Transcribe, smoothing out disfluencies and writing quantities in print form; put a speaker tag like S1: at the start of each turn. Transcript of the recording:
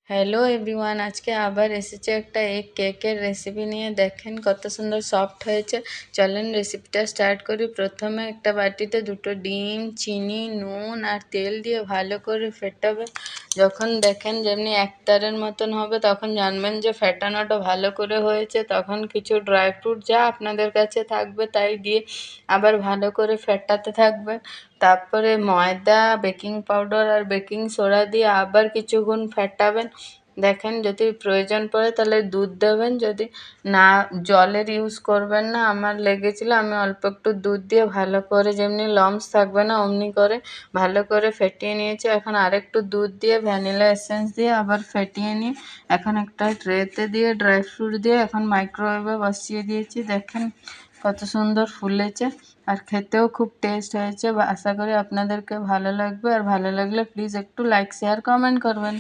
S1: Hello everyone, আজকে আবার এসেছে একটা এগ কেকের রেসিপি নিয়ে। দেখেন কত সুন্দর সফট হয়েছে। চলেন রেসিপিটা স্টার্ট করি। প্রথমে একটা বাটিতে দুটো ডিম, চিনি, নুন আর তেল দিয়ে ভালো করে ফেটাবে। যখন দেখেন যেমনি একতারের মতন হবে তখন জানবেন যে ফেটানোটা ভালো করে হয়েছে। তখন কিছু ড্রাই ফ্রুট যা আপনাদের কাছে থাকবে তাই দিয়ে আবার ভালো করে ফেটাতে থাকবে। তারপরে ময়দা, বেকিং পাউডার আর বেকিং সোডা দিয়ে আবার কিছুক্ষণ ফেটাবেন। দেখেন যদি প্রয়োজন পড়ে তাহলে দুধ দেবেন, যদি না জলের ইউজ করবেন না। আমার লেগেছিল, আমি অল্প একটু দুধ দিয়ে ভালো করে যেমনি লম্পস থাকবে না অমনি করে ভালো করে ফেটিয়ে নিয়েছি। এখন আরেকটু দুধ দিয়ে ভ্যানিলা এসেন্স দিয়ে আবার ফেটিয়ে নিয়ে এখন একটা ট্রেতে দিয়ে ড্রাই ফ্রুট দিয়ে এখন মাইক্রোওয়েভে বসিয়ে দিয়েছি। দেখেন কত সুন্দর ফুলেছে আর খেতেও খুব টেস্ট হয়েছে। আশা করি আপনাদেরকে ভালো লাগবে, আর ভালো লাগলে প্লিজ একটু লাইক, শেয়ার, কমেন্ট করবেন।